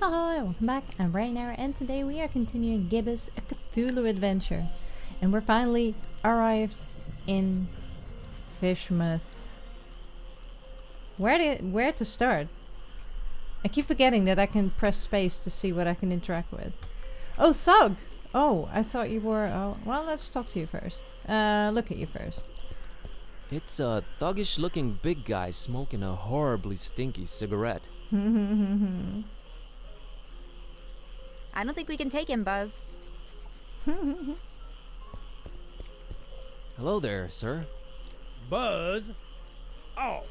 Hi, welcome back. I'm Brainerror, and today we are continuing Gibbous A Cthulhu Adventure. And we're finally arrived in Fishmouth. Where to start? I keep forgetting that I can press space to see what I can interact with. Oh, Thug! Oh, I thought you were... Oh, well, let's talk to you first. Look at you first. It's a thuggish looking big guy smoking a horribly stinky cigarette. I don't think we can take him, Buzz. Hello there, sir. Buzz off.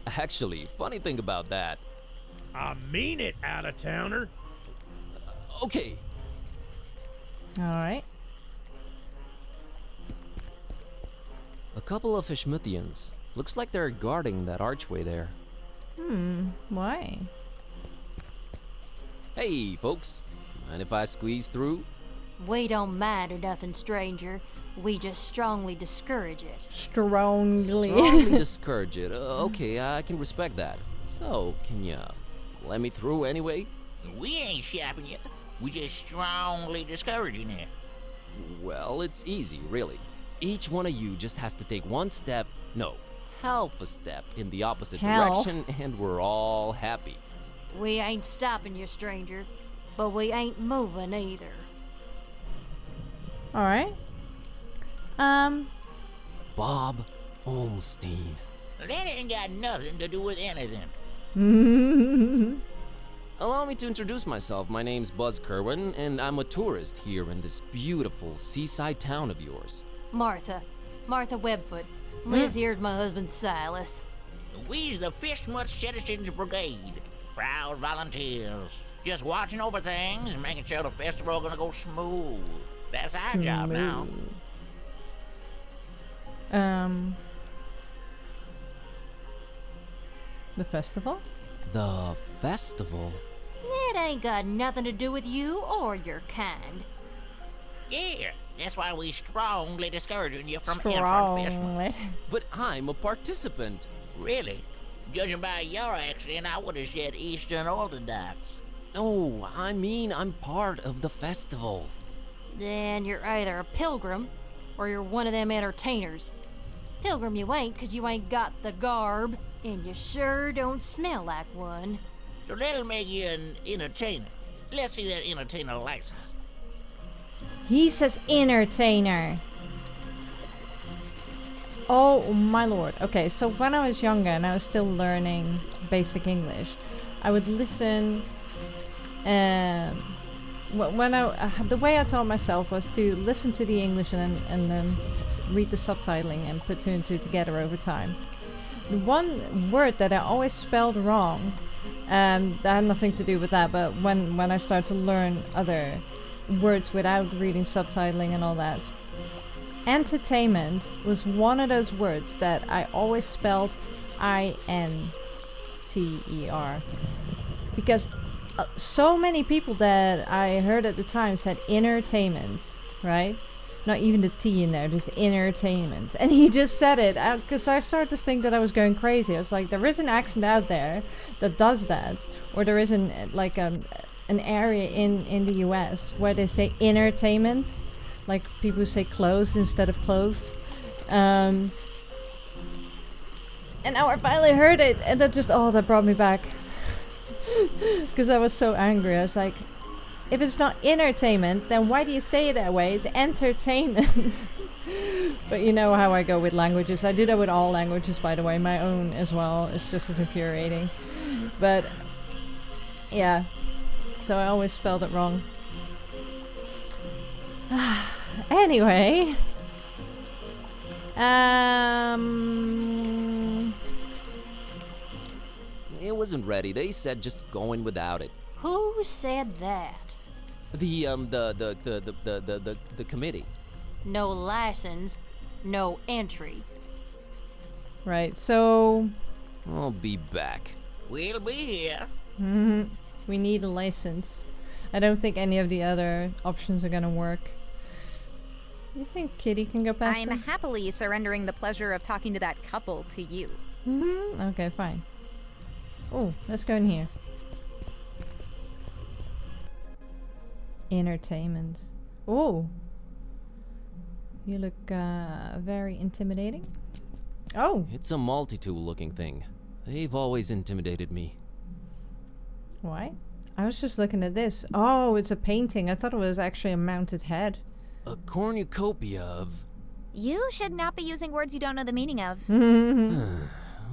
Actually, funny thing about that. I mean it, out-of-towner. Okay. Alright. A couple of Fishmouthians. Looks like they're guarding that archway there. Why? Hey, folks. Mind if I squeeze through? We don't mind or nothing, stranger. We just strongly discourage it. Strongly. Strongly discourage it. Okay, I can respect that. So, can you let me through anyway? We ain't shopping you. We just strongly discouraging it. Well, it's easy, really. Each one of you just has to take one step, no, half a step in the opposite direction, and we're all happy. We ain't stopping you, stranger. But we ain't moving either. Alright. Bob Olmstein. That ain't got nothing to do with anything. Allow me to introduce myself. My name's Buzz Kerwin, and I'm a tourist here in this beautiful seaside town of yours. Martha Webfoot. Liz here's my husband Silas. We's the Fishmouth Citizens Brigade. Proud volunteers. Just watching over things and making sure the festival gonna go smooth. That's our job now. The festival? The festival? It ain't got nothing to do with you or your kind. Yeah, that's why we strongly discouraging you from entering Fishmouth. Strongly. But I'm a participant. Really? Judging by your accent, I would have said Eastern Orthodox. No, I mean I'm part of the festival. Then you're either a pilgrim or you're one of them entertainers. Pilgrim you ain't, 'cause you ain't got the garb, and you sure don't smell like one. So that'll make you an entertainer. Let's see that entertainer license. He says entertainer. Oh my lord. Okay, so when I was younger and I was still learning basic English, I would listen. The way I taught myself was to listen to the English and then read the subtitling and put two and two together over time. The one word that I always spelled wrong, that had nothing to do with that, but when I started to learn other words without reading subtitling and all that, entertainment was one of those words that I always spelled I-N-T-E-R. Because so many people that I heard at the time said entertainment, right? Not even the T in there, just entertainment. And he just said it, because I started to think that I was going crazy. I was like, there is an accent out there that does that. Or there is an area in the US where they say entertainment. Like people who say clothes instead of clothes. And now I finally heard it, and that brought me back. Because I was so angry. I was like, if it's not entertainment, then why do you say it that way? It's entertainment. But you know how I go with languages. I do that with all languages, by the way. My own as well. It's just as infuriating. But yeah, so I always spelled it wrong. Anyway, It wasn't ready. They said just going without it. Who said that? The committee. No license, no entry. right, so I'll be back. We'll be here. we need a license. I don't think any of the other options are gonna work. You think Kitty can go past I'm them? happily surrendering the pleasure of talking to that couple to you. Okay, fine. Oh, let's go in here. Entertainment. Oh. You look very intimidating. Oh. It's a multi-tool looking thing. They've always intimidated me. Why? I was just looking at this. Oh, it's a painting. I thought it was actually a mounted head. A cornucopia of... You should not be using words you don't know the meaning of. a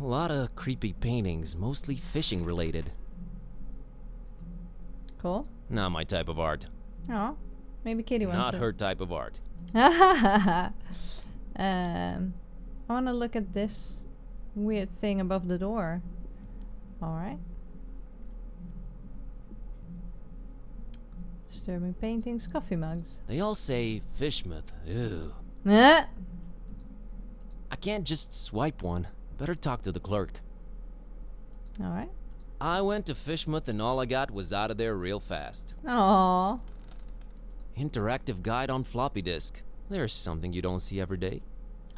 lot of creepy paintings, mostly fishing related. Cool. Not my type of art. Oh, maybe Kitty wants Not it. her type of art. I want to look at this weird thing above the door. Alright. Disturbing paintings, coffee mugs. They all say Fishmouth. Ew. Eh? I can't just swipe one. Better talk to the clerk. Alright. I went to Fishmouth and all I got was out of there real fast. Aww. Interactive guide on floppy disk. There's something you don't see every day.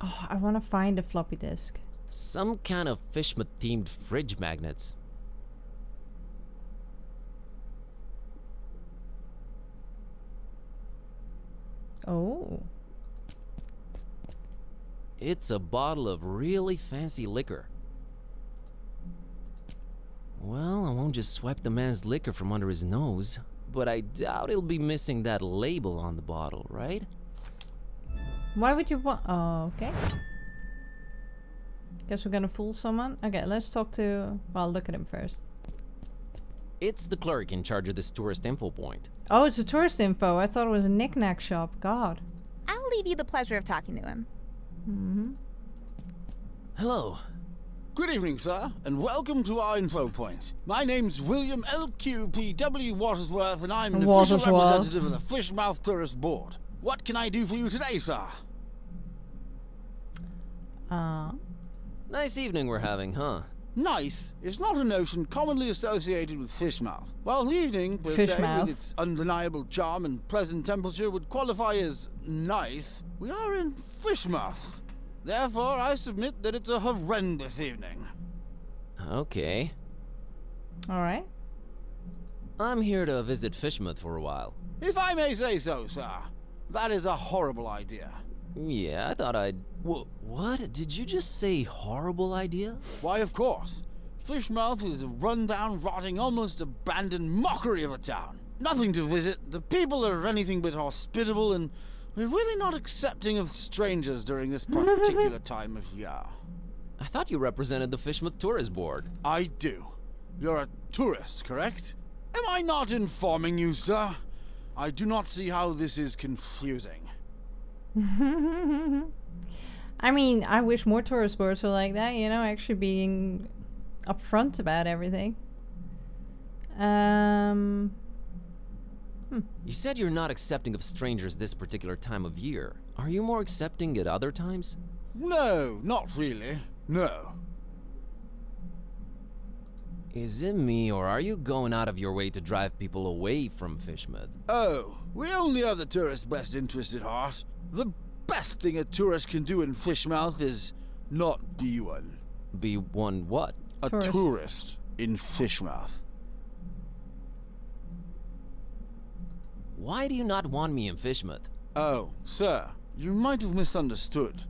Oh, I want to find a floppy disk. Some kind of Fishmouth themed fridge magnets. Oh. It's a bottle of really fancy liquor. Well, I won't just swipe the man's liquor from under his nose, but I doubt he'll be missing that label on the bottle, right? Why would you want... Oh, okay. Guess we're gonna fool someone. Okay, let's talk to... Well, look at him first. It's the clerk in charge of this tourist info point. Oh, it's a tourist info. I thought it was a knick-knack shop. God. I'll leave you the pleasure of talking to him. Mm-hmm. Hello. Good evening, sir, and welcome to our info point. My name's William L.Q.P.W. Watersworth, and I'm an official representative of the Fishmouth Tourist Board. What can I do for you today, sir? Nice evening we're having, huh? Nice is not a notion commonly associated with Fishmouth. While the evening, per se, Fishmouth. with its undeniable charm and pleasant temperature, would qualify as nice, we are in Fishmouth. Therefore, I submit that it's a horrendous evening. Okay. Alright. I'm here to visit Fishmouth for a while. If I may say so, sir, that is a horrible idea. Yeah, I thought I'd... What? Did you just say horrible idea? Why, of course. Fishmouth is a run-down, rotting, almost abandoned mockery of a town. Nothing to visit, the people are anything but hospitable, and we're really not accepting of strangers during this particular time of year. I thought you represented the Fishmouth Tourist Board. I do. You're a tourist, correct? Am I not informing you, sir? I do not see how this is confusing. I mean, I wish more tourist boards were like that, you know, actually being upfront about everything. You said you're not accepting of strangers this particular time of year. Are you more accepting at other times? No, not really. No. Is it me, or are you going out of your way to drive people away from Fishmouth? Oh, we only have the tourist's best interest at heart. The best thing a tourist can do in Fishmouth is not be one. Be one what? A Tourist. tourist in Fishmouth. Why do you not want me in Fishmouth? Oh, sir, you might have misunderstood.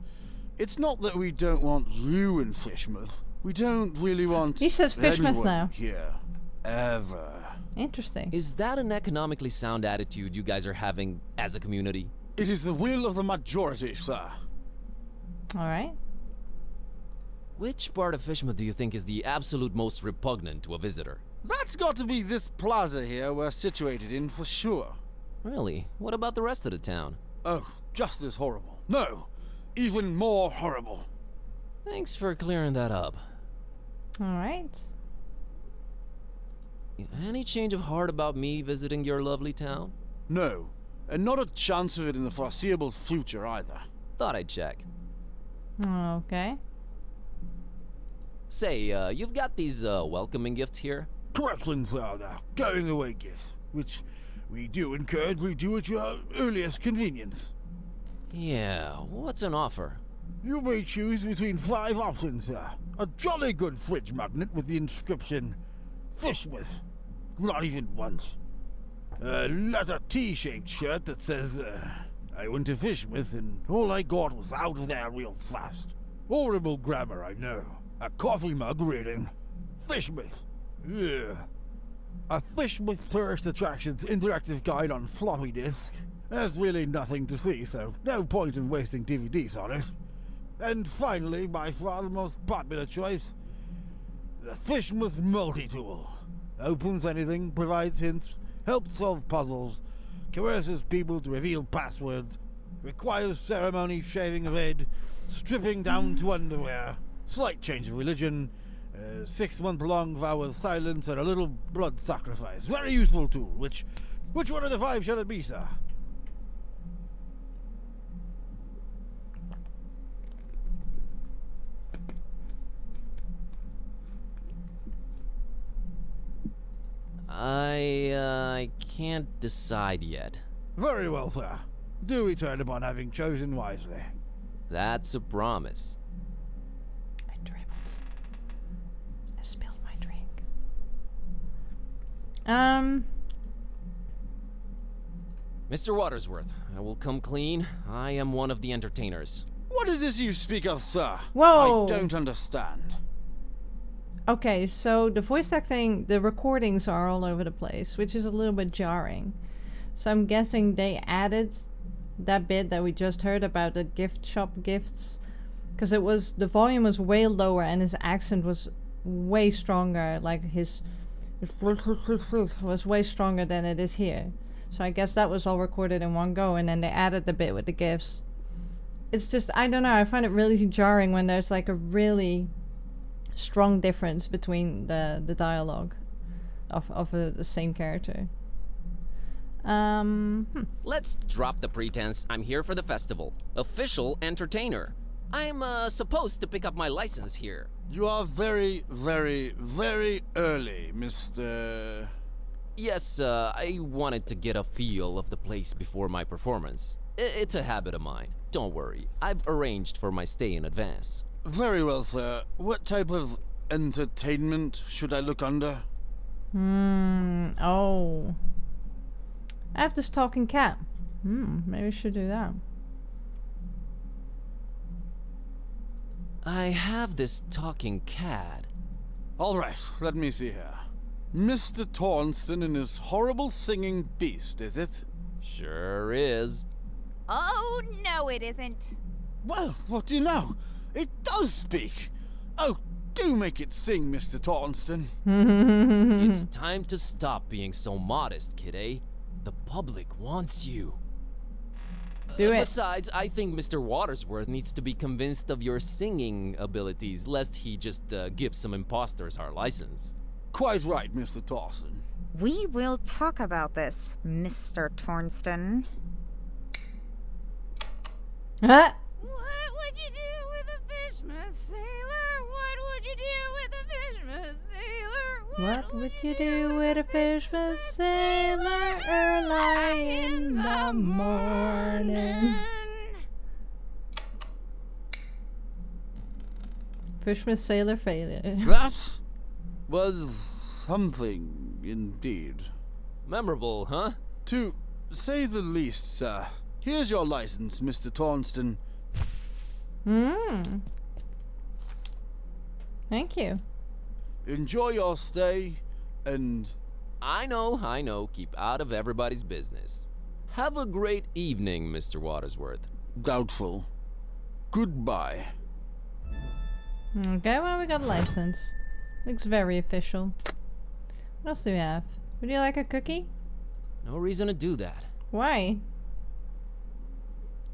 It's not that we don't want you in Fishmouth. We don't really want He says Fishmouth anyone now. here. Ever. Interesting. Is that an economically sound attitude you guys are having as a community? It is the will of the majority, sir. Alright. Which part of Fishmouth do you think is the absolute most repugnant to a visitor? That's got to be this plaza here we're situated in for sure. Really? What about the rest of the town? Oh, just as horrible. No, even more horrible. Thanks for clearing that up. Alright. Any change of heart about me visiting your lovely town? No, and not a chance of it in the foreseeable future either. Thought I'd check. Okay. Say, you've got these, welcoming gifts here? Correction, Father. Going away gifts, which we do encourage we do at your earliest convenience. Yeah, what's an offer? You may choose between 5 options, sir. A jolly good fridge magnet with the inscription Fishmouth. Not even once. A letter T-shaped shirt that says, I went to Fishmouth and all I got was out of there real fast. Horrible grammar, I know. A coffee mug reading, Fishmouth. Yeah. A Fishmouth Tourist Attractions interactive guide on floppy disk. There's really nothing to see, so no point in wasting DVDs on it. And finally, by far the most popular choice, the Fishmouth Multi-Tool. Opens anything, provides hints, helps solve puzzles, coerces people to reveal passwords, requires ceremony, shaving of head, stripping down to underwear, slight change of religion, 6-month-long vow of silence, and a little blood sacrifice. Very useful tool. Which one of the 5 shall it be, sir? I can't decide yet. Very well, sir. Do return upon having chosen wisely. That's a promise. I dribbled. I spilled my drink. Mr. Watersworth, I will come clean. I am one of the entertainers. What is this you speak of, sir? Whoa! I don't understand. Okay, so the voice acting, the recordings are all over the place, which is a little bit jarring. So I'm guessing they added that bit that we just heard about the gift shop gifts, because the volume was way lower and his accent was way stronger, like his was way stronger than it is here. So I guess that was all recorded in one go, and then they added the bit with the gifts. It's just, I don't know, I find it really jarring when there's like a really strong difference between the dialogue of the same character. Let's drop the pretense. I'm here for the festival. Official entertainer. I'm supposed to pick up my license here. You are very, very, very early, Mr. Yes, I wanted to get a feel of the place before my performance. It's a habit of mine. Don't worry, I've arranged for my stay in advance. Very well, sir. What type of entertainment should I look under? Oh. I have this talking cat. Maybe I should do that. I have this talking cat. All right, let me see here. Mr. Tornston and his horrible singing beast, is it? Sure is. Oh, no, it isn't. Well, what do you know? It does speak. Oh, do make it sing, Mr. Tornston. It's time to stop being so modest, kid, eh? The public wants you. Do it. Besides, I think Mr. Watersworth needs to be convinced of your singing abilities, lest he just give some imposters our license. Quite right, Mr. Tornston. We will talk about this, Mr. Tornston. Huh? What would you do with a fishman sailor? What would you do with a fishman sailor? What would you do with a fisherman sailor early in the morning? Fisherman sailor failure. That was something indeed. Memorable, huh? To say the least, sir. Here's your license, Mr. Tornston. Thank you. Enjoy your stay, and... I know. Keep out of everybody's business. Have a great evening, Mr. Watersworth. doubtful. Goodbye. Okay, well, we got a license. Looks very official. What else do we have? Would you like a cookie? No reason to do that. Why?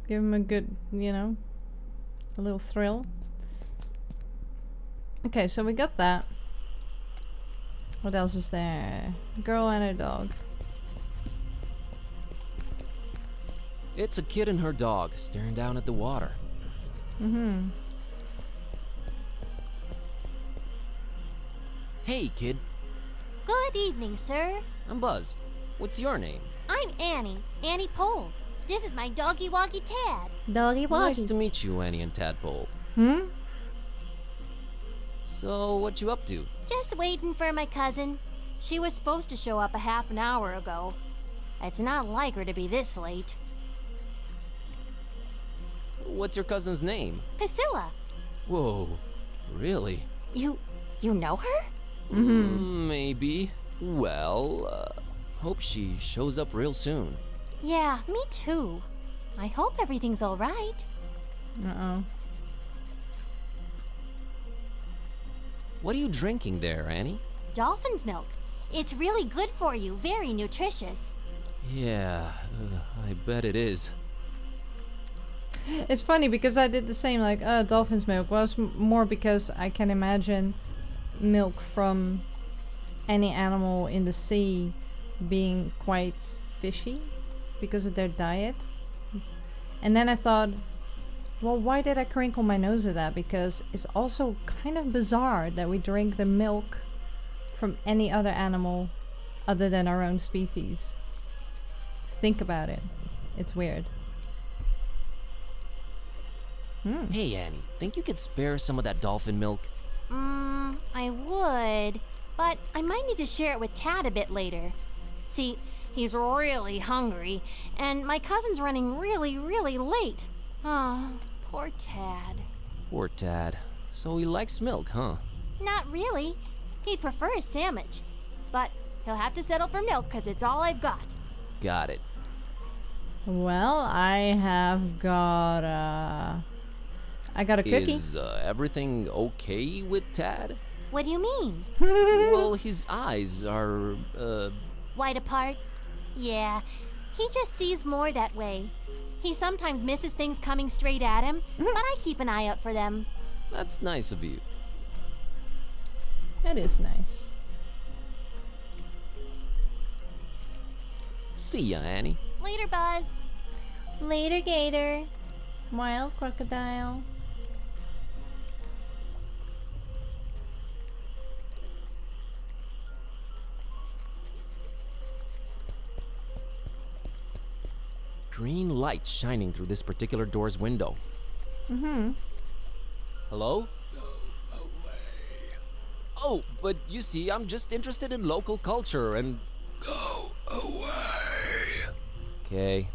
Give him a good, you know, a little thrill. Okay, so we got that. What else is there? Girl and her dog. It's a kid and her dog staring down at the water. Mm-hmm. Hey, kid. Good evening, sir. I'm Buzz. What's your name? I'm Annie Pole. This is my doggy woggy Tad. Doggy Nice to meet you, Annie and Tadpole. Hmm? So, what you up to? Just waiting for my cousin. She was supposed to show up a half an hour ago. It's not like her to be this late. What's your cousin's name? Priscilla, Whoa, really? you know her? Maybe. Well, hope she shows up real soon. Yeah, me too. I hope everything's alright. Uh-oh. What are you drinking there, Annie? Dolphin's milk. It's really good for you, very nutritious. Yeah, I bet it is. It's funny because I did the same, like, dolphin's milk was more because I can imagine milk from any animal in the sea being quite fishy because of their diet. And then I thought, well, why did I crinkle my nose at that? Because it's also kind of bizarre that we drink the milk from any other animal other than our own species. Just think about it. It's weird. Hey, Annie, think you could spare some of that dolphin milk? I would, but I might need to share it with Tad a bit later. See, he's really hungry, and my cousin's running really, really late. Oh, poor Tad. Poor Tad. So he likes milk, huh? Not really. He'd prefer a sandwich, but he'll have to settle for milk because it's all I've got. Got it. Well, I have got I got a cookie. Is everything okay with Tad? What do you mean? Well, his eyes are, Wide apart? Yeah, he just sees more that way. He sometimes misses things coming straight at him, but I keep an eye out for them. that's nice of you. That is nice. See ya, Annie. Later, Buzz. Later, Gator. Wild crocodile. Green light shining through this particular door's window. Hello? Go away. Oh, but you see, I'm just interested in local culture and... Go away. Okay.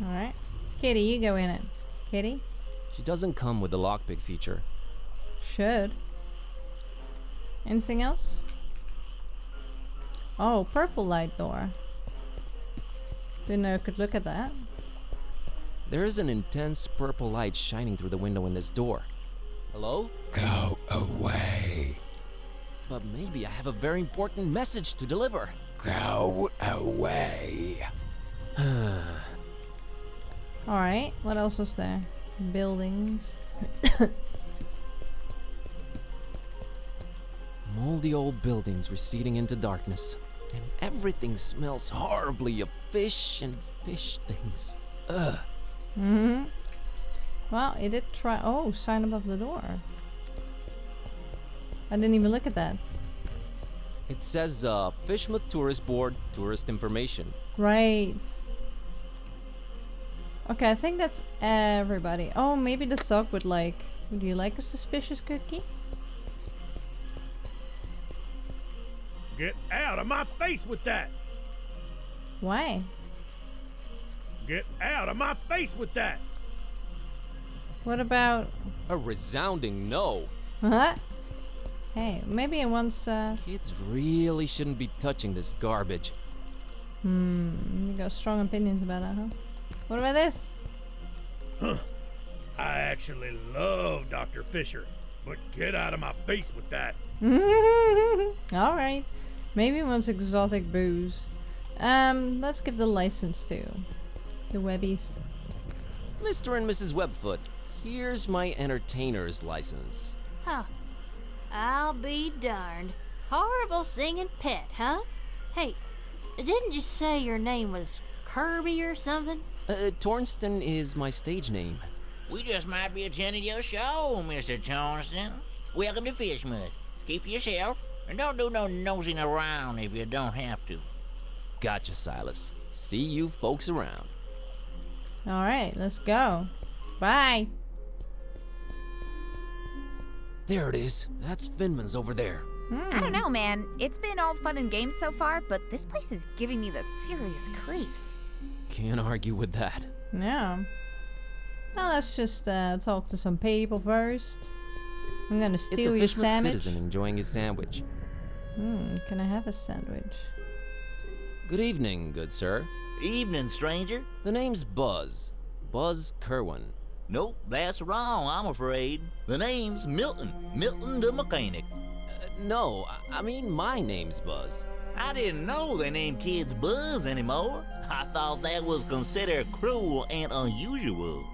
Alright. Kitty, you go in it. Kitty? She doesn't come with the lockpick feature. Should. Anything else? Oh, purple light door. Didn't know I could look at that. There is an intense purple light shining through the window in this door. Hello? Go away. But maybe I have a very important message to deliver. Go away. Alright, what else was there? Buildings. Moldy old buildings receding into darkness. And everything smells horribly of fish and fish things. Ugh. Well, it did try. Oh, sign above the door. I didn't even look at that. It says, Fishmouth Tourist Board, tourist information. Right. Okay, I think that's everybody. Oh, maybe the thug would like. Would you like a suspicious cookie? Get out of my face with that! Why? Get out of my face with that! What about... A resounding no. Huh? Hey, maybe it wants, Kids really shouldn't be touching this garbage. You got strong opinions about that, huh? What about this? I actually love Dr. Fisher, but get out of my face with that. Alright. Maybe it wants exotic booze. Let's give the license to the Webbies. Mr. and Mrs. Webfoot, here's my entertainer's license. Huh. I'll be darned. Horrible singing pet, huh? Hey, didn't you say your name was Kirby or something? Tornston is my stage name. We just might be attending your show, Mr. Tornston. Welcome to Fishmouth. Keep to yourself, and don't do no nosing around if you don't have to. Gotcha, Silas. See you folks around. Alright, let's go. Bye. There it is. That's Finman's over there. I don't know, man. It's been all fun and games so far, but this place is giving me the serious creeps. Can't argue with that. Yeah. Well, let's just talk to some people first. I'm gonna It's a steal your Fishmouth sandwich. citizen enjoying his sandwich. Can I have a sandwich? Good evening, good sir. Evening, stranger. The name's Buzz. Buzz Kerwin. Nope, that's wrong, I'm afraid. The name's Milton. Milton the mechanic. No, I mean my name's Buzz. I didn't know they named kids Buzz anymore. I thought that was considered cruel and unusual.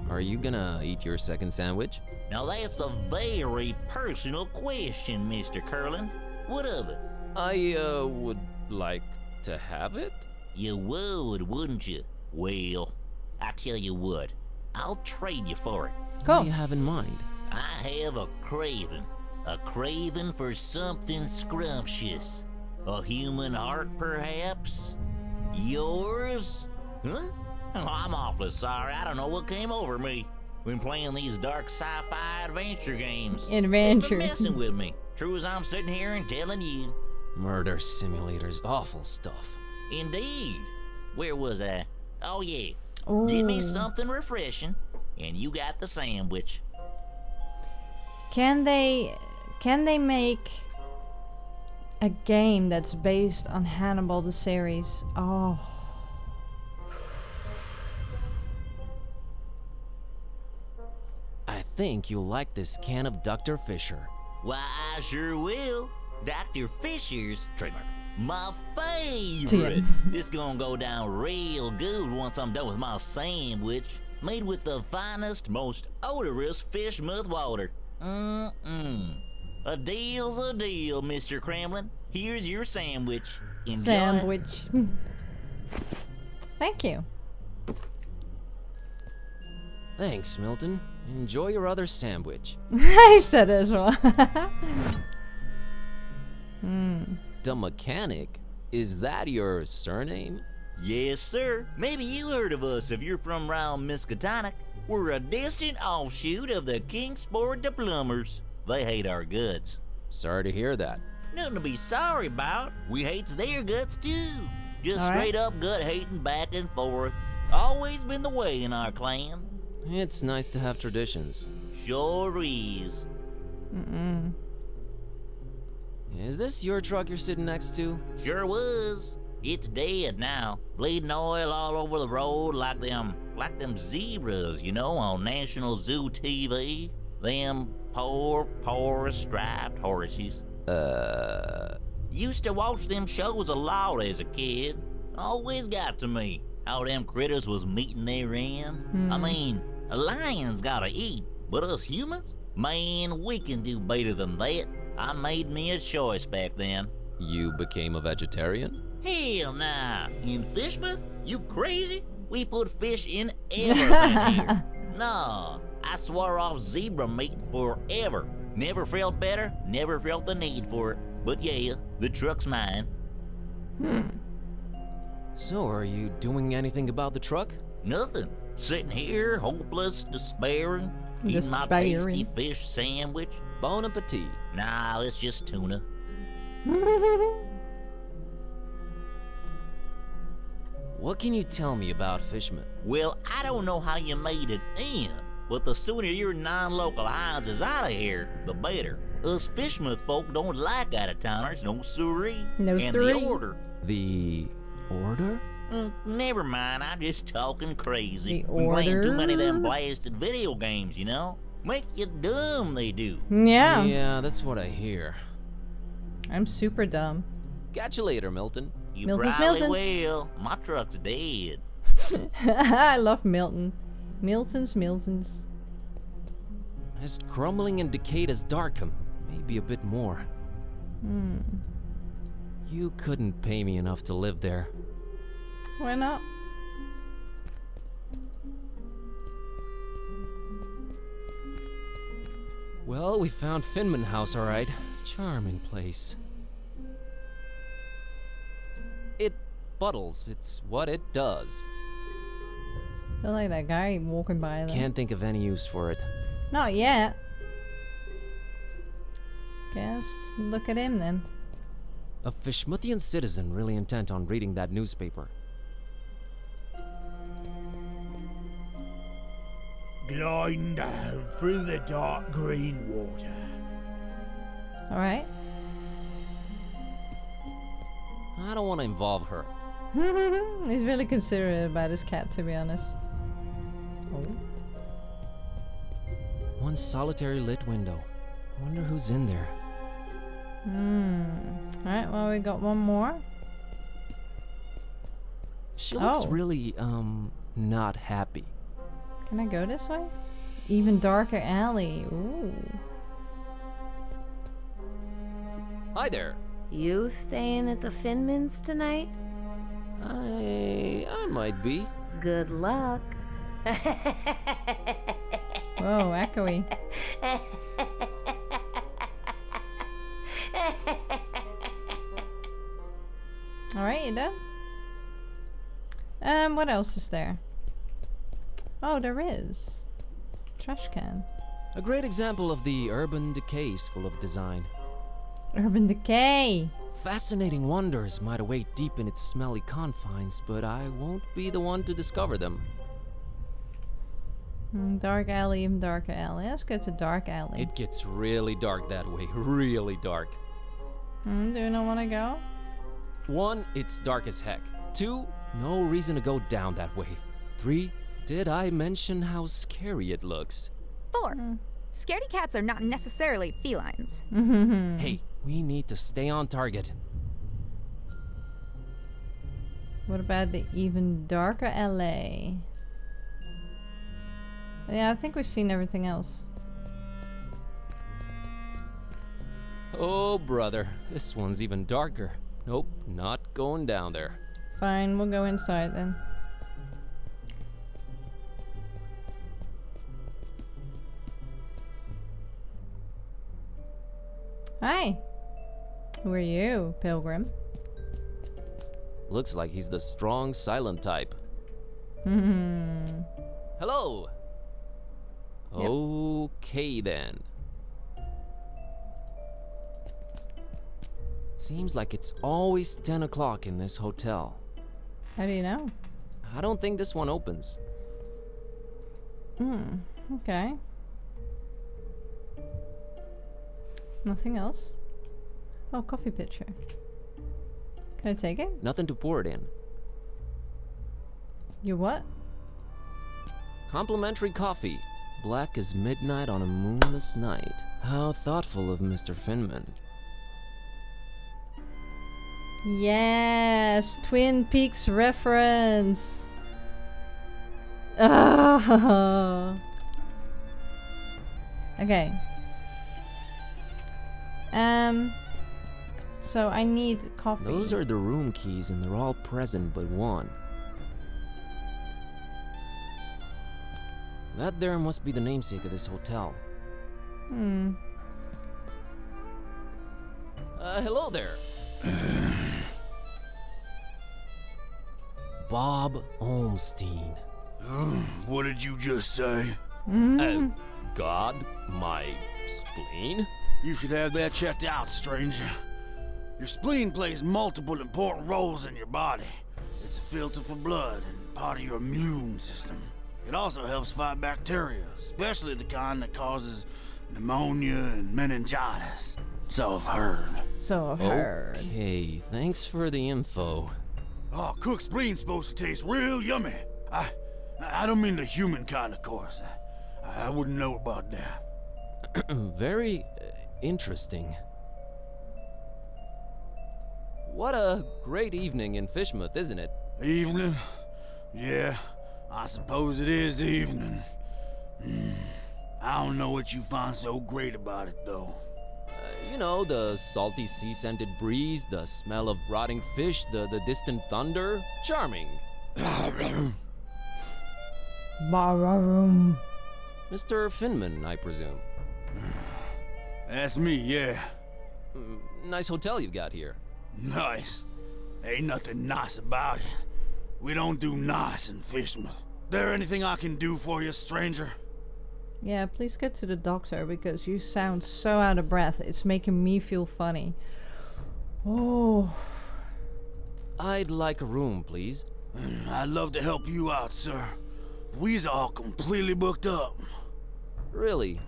Are you gonna eat your second sandwich? Now that's a very personal question, Mr. Curlin. What of it? I, would like to have it? You would, wouldn't you? Well, I tell you what, I'll trade you for it. What do you have in mind? I have a craving for something scrumptious. A human heart, perhaps? Yours? Huh? Oh, I'm awfully sorry. I don't know what came over me. Been playing these dark sci-fi adventure games. They've been messing with me. True as I'm sitting here and telling you. Murder simulators, awful stuff. Indeed. Where was I? Oh yeah. Ooh. Give me something refreshing, and you got the sandwich. Can they make a game that's based on Hannibal the series? Oh. I think you'll like this can of Dr. Fisher. Why, I sure will. Dr. Fisher's trademark. My favorite. This gonna go down real good once I'm done with my sandwich. Made with the finest, most odorous fish mouth water. A deal's a deal, Mr. Kremlin. Here's your sandwich. Enjoy. Sandwich. Thank you. Thanks, Milton. Enjoy your other sandwich. I said as well. The mechanic? Is that your surname? Yes, sir. Maybe you heard of us if you're from round Miskatonic. We're a distant offshoot of the Kingsport the Plumbers. They hate our guts. Sorry to hear that. Nothing to be sorry about. We hates their guts too. Just straight up gut hating back and forth. Always been the way in our clan. It's nice to have traditions. Sure is. Is this your truck you're sitting next to? Sure was. It's dead now. Bleeding oil all over the road like them zebras, you know, on National Zoo TV. Them poor striped horses. Used to watch them shows a lot as a kid. Always got to me how them critters was meeting their end. I mean, a lion's gotta eat, but us humans? Man, we can do better than that. I made me a choice back then. You became a vegetarian? Hell nah. In Fishmouth? You crazy? We put fish in everything here. No, I swore off zebra meat forever. Never felt better, never felt the need for it. But yeah, the truck's mine. So are you doing anything about the truck? Nothing. Sitting here, hopeless, despairing, eating my tasty fish sandwich. Bon appetit. Nah, it's just tuna. What can you tell me about Fishmouth? Well, I don't know how you made it in, but the sooner your non-local hinds is out of here, the better. Us Fishmouth folk don't like out-of-towners, no siree. No and siree. the order. The order? Never mind, I'm just talking crazy. The Been playing too many of them order? blasted video games, you know? Make you dumb, they do. Yeah. Yeah, that's what I hear. I'm super dumb. Catch you later, Milton. You Milton's probably Milton's. will. My truck's dead. I love Milton. Milton's. As crumbling and decayed as Darkham, maybe a bit more. You couldn't pay me enough to live there. Why not? Well, we found Finman House, all right. Charming place. It puddles. It's what it does. Still like that guy walking by there. Can't think of any use for it. Not yet. Guess look at him then. A Fishmuthian citizen really intent on reading that newspaper. Gliding down through the dark green water. Alright. I don't want to involve her. He's really considerate about his cat, to be honest. Oh. One solitary lit window. I wonder who's in there. Alright, well, we got one more. She looks Oh. really, not happy. Can I go this way? Even darker alley. Ooh. Hi there. You staying at the Finmans tonight? I might be. Good luck. Whoa, echoey. Alright, you done? What else is there? Oh, there is. Trash can. A great example of the Urban Decay School of Design. Urban Decay! Fascinating wonders might await deep in its smelly confines, but I won't be the one to discover them. Dark alley, even darker alley. Let's go to dark alley. It gets really dark that way, really dark. Do you not want to go? 1, it's dark as heck. 2, no reason to go down that way. 3, did I mention how scary it looks? 4. Scaredy cats are not necessarily felines. Hey, we need to stay on target. What about the even darker LA? Yeah, I think we've seen everything else. Oh, brother, this one's even darker. Nope, not going down there. Fine, we'll go inside then. Hi! Who are you, Pilgrim? Looks like he's the strong, silent type. Hello! Yep. Okay then. Seems like it's always 10 o'clock in this hotel. How do you know? I don't think this one opens. Okay. Nothing else? Oh, coffee pitcher. Can I take it? Nothing to pour it in. You what? Complimentary coffee. Black as midnight on a moonless night. How thoughtful of Mr. Finman. Yes! Twin Peaks reference! Oh. Okay. So I need coffee. Those are the room keys and they're all present but one. That there must be the namesake of this hotel. Hello there. Bob Olmstein. What did you just say? God, my spleen? You should have that checked out, stranger. Your spleen plays multiple important roles in your body. It's a filter for blood and part of your immune system. It also helps fight bacteria, especially the kind that causes pneumonia and meningitis. So I've heard. So I've heard. Okay, thanks for the info. Oh, cooked spleen's supposed to taste real yummy. I don't mean the human kind, of course. I wouldn't know about that. Very interesting. What a great evening in Fishmouth, isn't it? Evening? Yeah, I suppose it is evening. I don't know what you find so great about it, though. You know, the salty sea-scented breeze, the smell of rotting fish, the distant thunder. Charming. Bararum. Mr. Finman, I presume. That's me, yeah. Nice hotel you've got here. Nice. Ain't nothing nice about it. We don't do nice in Fishmouth. There anything I can do for you, stranger? Yeah, please get to the doctor because you sound so out of breath. It's making me feel funny. Oh. I'd like a room, please. I'd love to help you out, sir. We's all completely booked up. Really?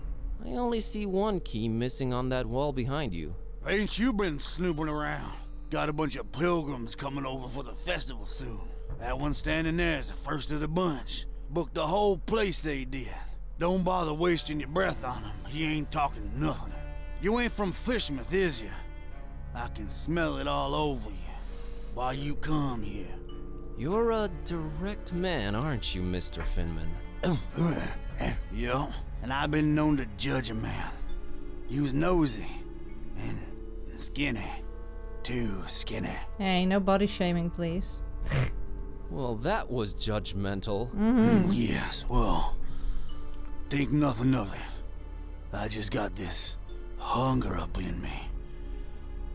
I only see one key missing on that wall behind you. Ain't you been snooping around? Got a bunch of pilgrims coming over for the festival soon. That one standing there is the first of the bunch. Booked the whole place, they did. Don't bother wasting your breath on him. He ain't talking nothing. You ain't from Fishmouth, is you? I can smell it all over you. Why you come here? You're a direct man, aren't you, Mr. Finman? Yeah, and I've been known to judge a man. You's nosy and skinny. Too skinny. Hey, no body shaming, please. Well, that was judgmental. Yes, well, think nothing of it. I just got this hunger up in me.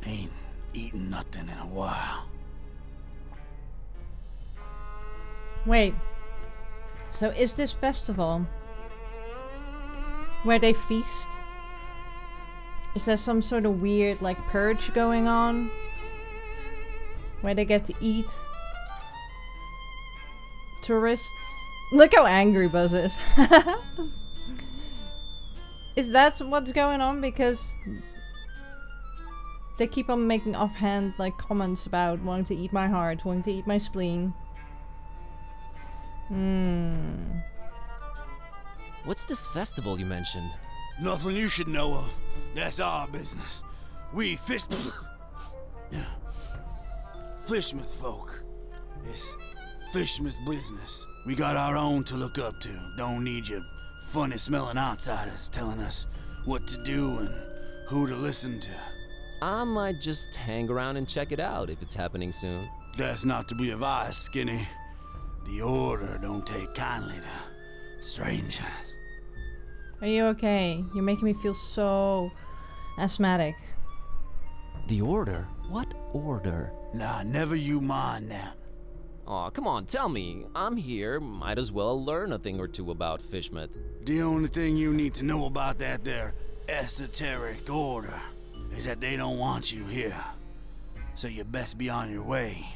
Ain't eaten nothing in a while. Wait. So is this festival where they feast? Is there some sort of weird, like, purge going on? Where they get to eat? Tourists? Look how angry Buzz is. Is that what's going on? Because they keep on making offhand, like, comments about wanting to eat my heart, wanting to eat my spleen. What's this festival you mentioned? Nothing you should know of. That's our business. We Fishmouth folk. It's Fishmouth business. We got our own to look up to. Don't need you funny smelling outsiders telling us what to do and who to listen to. I might just hang around and check it out if it's happening soon. That's not to be advised, Skinny. The Order don't take kindly to strangers. Are you okay? You're making me feel so asthmatic. The Order? What order? Nah, never you mind that. Aw, come on, tell me. I'm here. Might as well learn a thing or two about Fishmouth. The only thing you need to know about that there esoteric order is that they don't want you here. So you best be on your way.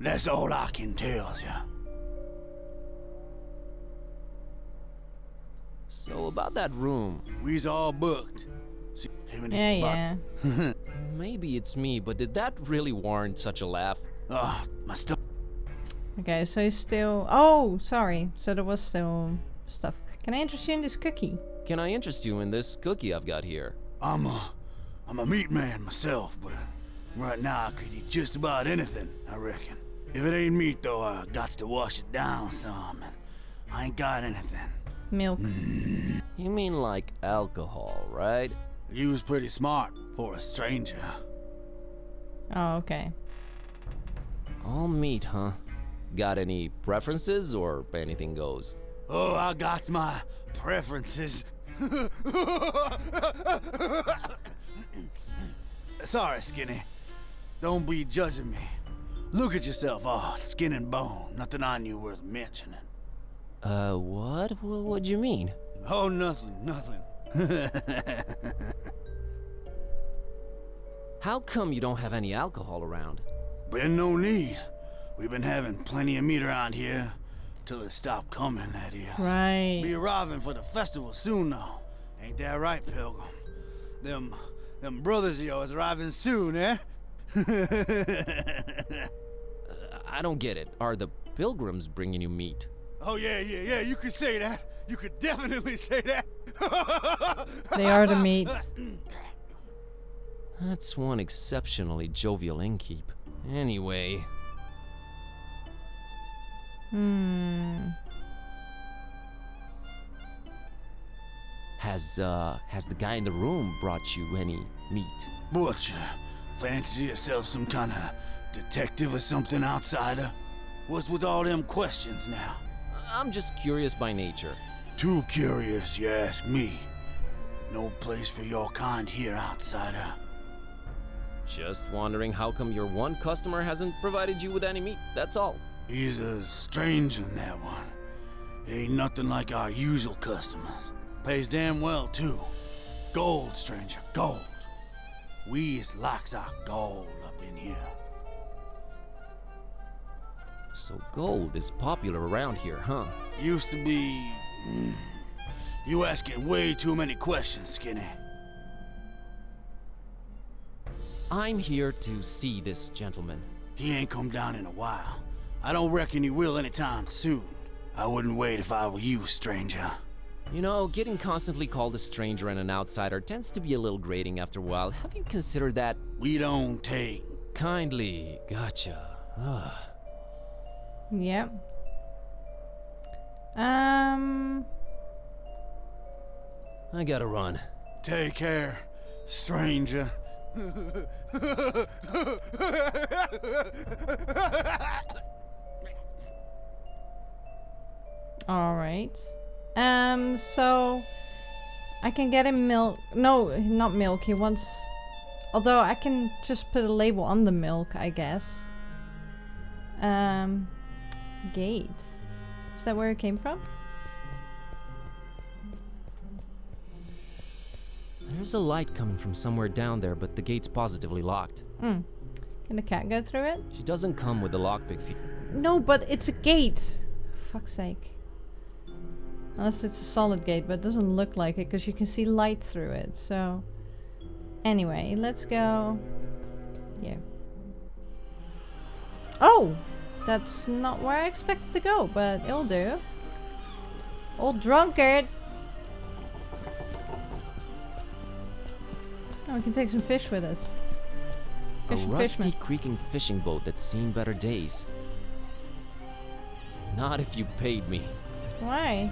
That's all I can tell you. So about that room. We's all booked. See, Yeah. Maybe it's me, but did that really warrant such a laugh? My stuff. Okay, so he's still... Oh, sorry. So there was still stuff. Can I interest you in this cookie? Can I interest you in this cookie I've got here? I'm a meat man myself, but right now I could eat just about anything, I reckon. If it ain't meat, though, I got to wash it down some, and I ain't got anything. Milk. You mean like alcohol, right? You was pretty smart for a stranger. Oh, okay. All meat, huh? Got any preferences or anything goes? Oh, I got my preferences. Sorry, Skinny. Don't be judging me. Look at yourself, all skin and bone. Nothing on you worth mentioning. What? What do you mean? Oh, nothing. How come you don't have any alcohol around? Been no need. We've been having plenty of meat around here. Till it stopped coming, that is. Right. Be arriving for the festival soon, though. Ain't that right, Pilgrim? Them brothers of yours arriving soon, eh? I don't get it. Are the pilgrims bringing you meat? Oh, yeah, you could say that. You could definitely say that. They are the meats. That's one exceptionally jovial innkeep. Anyway. Has the guy in the room brought you any meat? Butcher, fancy yourself some kind of detective or something, outsider? What's with all them questions now? I'm just curious by nature. Too curious, you ask me. No place for your kind here, outsider. Just wondering how come your one customer hasn't provided you with any meat, that's all. He's a stranger, that one. Ain't nothing like our usual customers. Pays damn well, too. Gold, stranger, gold. We is likes our gold up in here. So gold is popular around here, huh? Used to be... You asking way too many questions, Skinny. I'm here to see this gentleman. He ain't come down in a while. I don't reckon he will anytime soon. I wouldn't wait if I were you, stranger. You know, getting constantly called a stranger and an outsider tends to be a little grating after a while. Have you considered that? We don't take... Kindly, gotcha. Yep. I gotta run. Take care, stranger. Alright. So I can get him milk. No, not milk. He wants. Although I can just put a label on the milk, I guess. Gate. Is that where it came from? There's a light coming from somewhere down there, but the gate's positively locked. Can the cat go through it? She doesn't come with the lockpick feature. No, but it's a gate. Fuck's sake. Unless it's a solid gate, but it doesn't look like it because you can see light through it. So, anyway, let's go. Yeah. Oh, that's not where I expected to go, but it'll do. Old drunkard. Oh, we can take some fish with us. A Fish and rusty, fishman. creaking fishing boat that's seen better days. Not if you paid me. Why?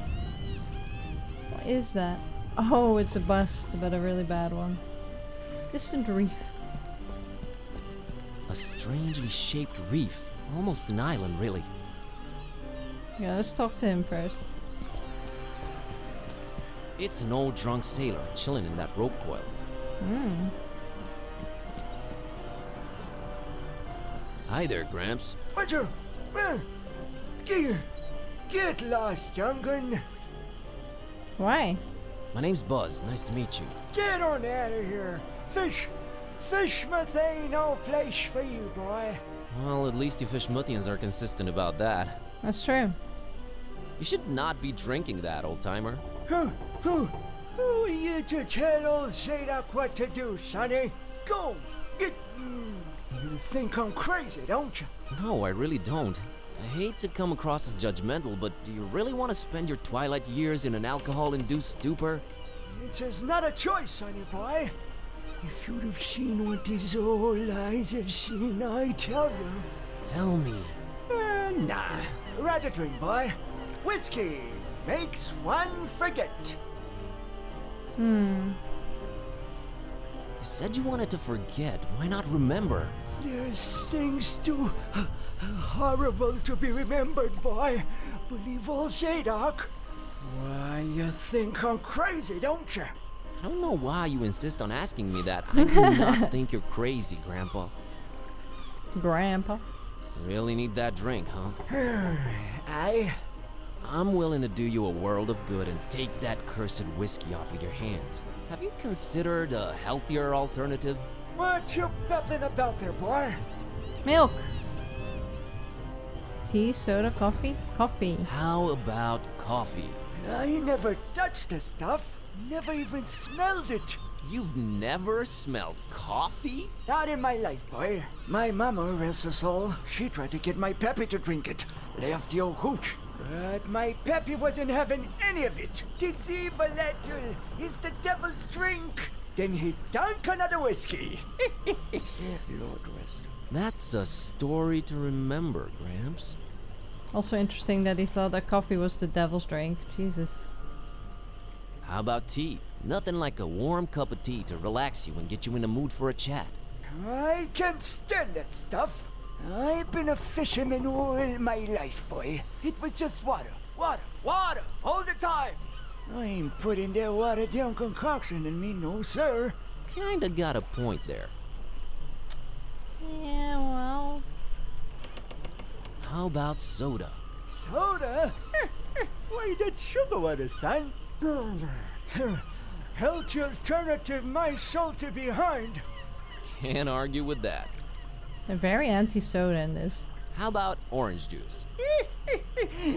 What is that? Oh, it's a bust, but a really bad one. Distant reef. A strangely shaped reef. Almost an island, really. Yeah, let's talk to him first. It's an old drunk sailor chilling in that rope coil. Hi there, Gramps. Roger! Get lost, young un. Why? My name's Buzz. Nice to meet you. Get on out of here. Fishmouth ain't no place for you, boy. Well, at least you Fishmouthians are consistent about that. That's true. You should not be drinking that, old-timer. Who are you to tell old Zadok what to do, sonny? Go, get... You think I'm crazy, don't you? No, I really don't. I hate to come across as judgmental, but do you really want to spend your twilight years in an alcohol-induced stupor? It's just not a choice, sonny boy. If you'd have seen what these old eyes have seen, I tell you. Tell me. Nah. Rather drink, boy. Whiskey makes one forget. You said you wanted to forget. Why not remember? There's things too horrible to be remembered, boy. Believe old Zadok. Why, you think I'm crazy, don't you? I don't know why you insist on asking me that. I do not think you're crazy, Grandpa. Grandpa. Really need that drink, huh? I'm willing to do you a world of good and take that cursed whiskey off of your hands. Have you considered a healthier alternative? What you babbling about there, boy? Milk. Tea, soda, coffee? Coffee. How about coffee? I never touched the stuff. Never even smelled it. You've never smelled coffee? Not in my life, boy. My mama, rest her soul, she tried to get my Peppy to drink it. Left the old hooch. But my Peppy wasn't having any of it. Tis evil little is the devil's drink. Then he drank another whiskey. Lord rest. That's a story to remember, Gramps. Also interesting that he thought that coffee was the devil's drink. Jesus. How about tea? Nothing like a warm cup of tea to relax you and get you in the mood for a chat. I can't stand that stuff. I've been a fisherman all my life, boy. It was just water, water, water, all the time. I ain't putting that watered down concoction in me, no sir. Kinda got a point there. Yeah, well. How about soda? Soda? Why, that sugar water, son. Healthy alternative, my salty behind. Can't argue with that. They're very anti-soda in this. How about orange juice?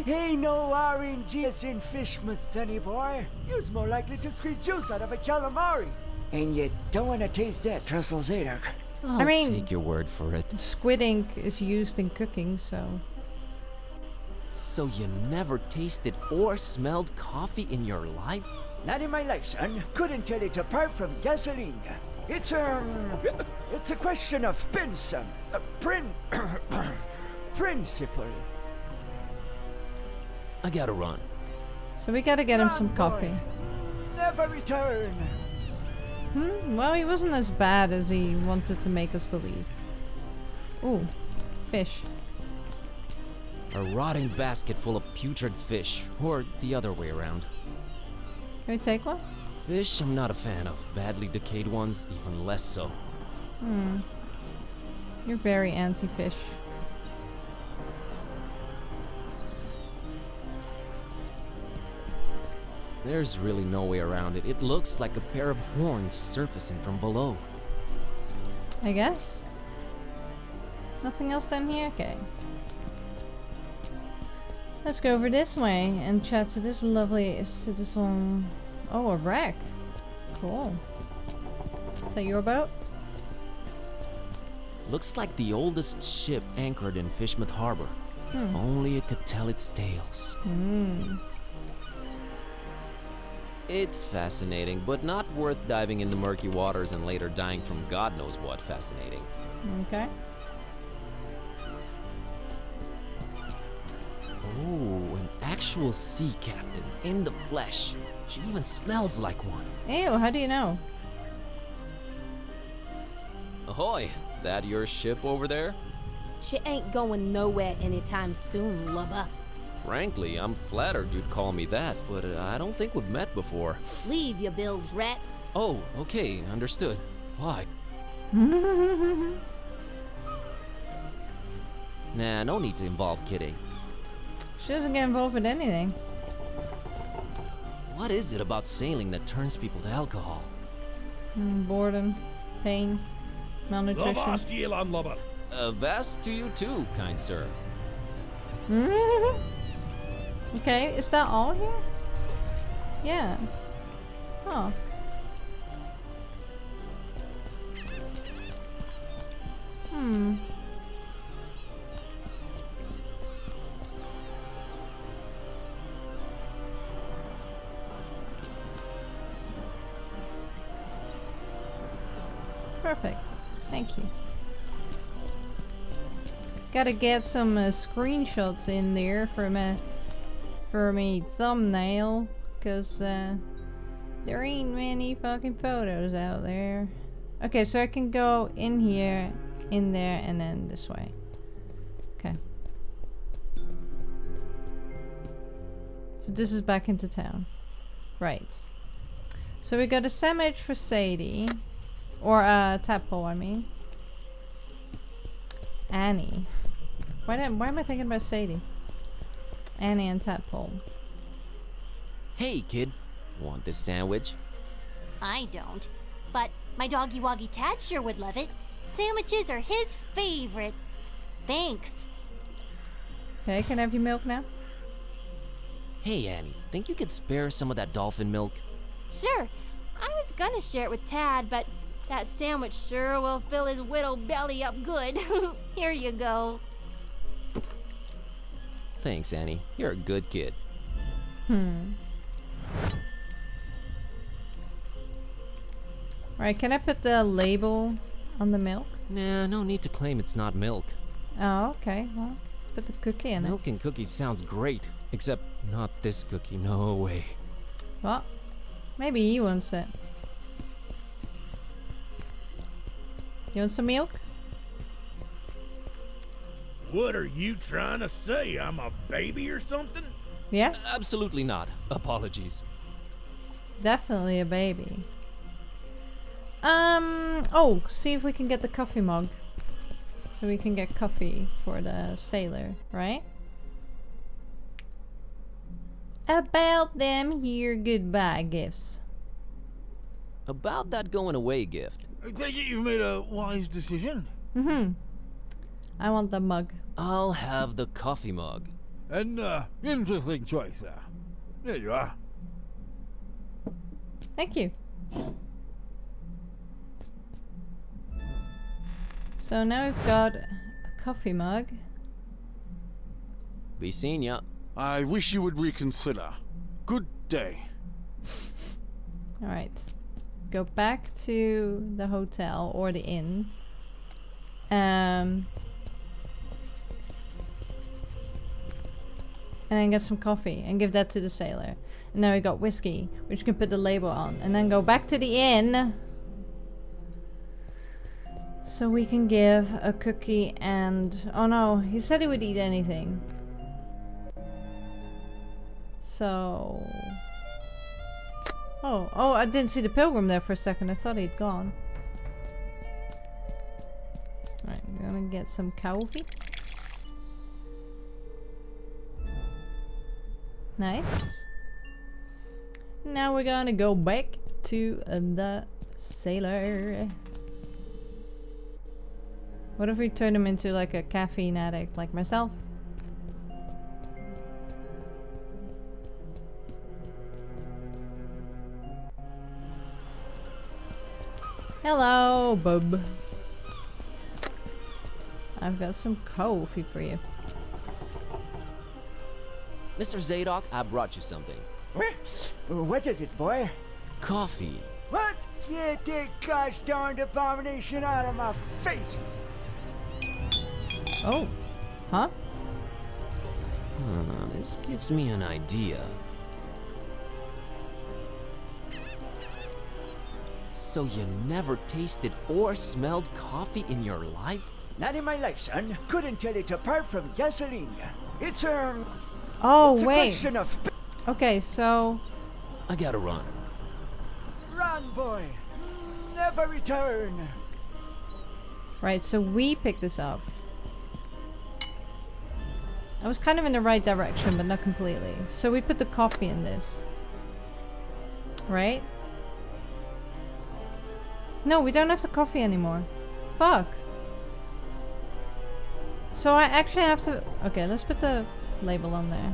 Ain't no orange juice in Fishmouth, sonny boy. You's more likely to squeeze juice out of a calamari. And you don't want to taste that, Trestles either. I'll I mean, take your word for it. squid ink is used in cooking, so... So you never tasted or smelled coffee in your life? Not in my life, son. Couldn't tell it apart from gasoline. It's a question of principle. I gotta run. So we gotta get him some Run, boy. coffee. Never return. Well, he wasn't as bad as he wanted to make us believe. Ooh, fish. A rotting basket full of putrid fish, or the other way around. Can we take one? Fish I'm not a fan of. Badly decayed ones, even less so. You're very anti-fish. There's really no way around it. It looks like a pair of horns surfacing from below. I guess. Nothing else down here? Okay. Let's go over this way and chat to this lovely citizen. Oh, a wreck. Cool. Is that your boat? Looks like the oldest ship anchored in Fishmouth Harbor. If only it could tell its tales. It's fascinating, but not worth diving into murky waters and later dying from God knows what fascinating. Okay. Oh, an actual sea captain in the flesh. She even smells like one. Ew, how do you know? Ahoy! That your ship over there? She ain't going nowhere anytime soon, lubber. Frankly, I'm flattered you'd call me that, but I don't think we've met before. Leave your bilge, rat. Oh, okay, understood. Why? Nah, no need to involve Kitty. She doesn't get involved with anything. What is it about sailing that turns people to alcohol? Boredom, pain, malnutrition. Lavast Yelan Lubber. Vast to you too, kind sir. Okay, is that all here? Yeah. Oh. Perfect. Thank you. Gotta get some screenshots in there for me thumbnail, cause there ain't many fucking photos out there. Okay, so I can go in here, in there, and then this way. Okay. So this is back into town. Right. So we got a sandwich for Sadie. Or tadpole, I mean. Annie. Why am I thinking about Sadie? Annie and tadpole. Hey, kid. Want this sandwich? I don't. But my doggy woggy Tad sure would love it. Sandwiches are his favorite. Thanks. Okay, can I have your milk now? Hey, Annie. Think you could spare some of that dolphin milk? Sure. I was gonna share it with Tad, but that sandwich sure will fill his widow belly up good. Here you go. Thanks, Annie. You're a good kid. Alright, can I put the label on the milk? Nah, no need to claim it's not milk. Oh, okay. Well, put the cookie in it. Milk and cookies sounds great. Except not this cookie, no way. Well, maybe he wants it. You want some milk? What are you trying to say? I'm a baby or something? Yeah? Absolutely not. Apologies. Definitely a baby. Oh, see if we can get the coffee mug. So we can get coffee for the sailor, right? about them here goodbye gifts. About that going away gift. I take it you've made a wise decision. Mm-hmm. I want the mug. I'll have the coffee mug. An interesting choice there. There you are. Thank you. So now we've got a coffee mug. Be seeing ya. I wish you would reconsider. Good day. Alright. Go back to the hotel or the inn. And then get some coffee and give that to the sailor. And then we got whiskey, which you can put the label on. And then go back to the inn. So we can give a cookie and... Oh no, he said he would eat anything. So... Oh, I didn't see the pilgrim there for a second. I thought he'd gone. Alright, I'm gonna get some coffee. Nice. Now we're gonna go back to the sailor. What if we turn him into like a caffeine addict like myself? Hello, bub. I've got some coffee for you. Mr. Zadok, I brought you something. What is it, boy? Coffee. What? Get that gosh darned abomination out of my face! Oh. Huh? This gives me an idea. So you never tasted or smelled coffee in your life? Not in my life, son. Couldn't tell it apart from gasoline. It's Oh, it's a wait. question of... Okay, so... I gotta run. Run, boy. Never return. Right, so we picked this up. I was kind of in the right direction, but not completely. So we put the coffee in this. Right? No, we don't have the coffee anymore. Fuck. So I actually have to... Okay, let's put the label on there.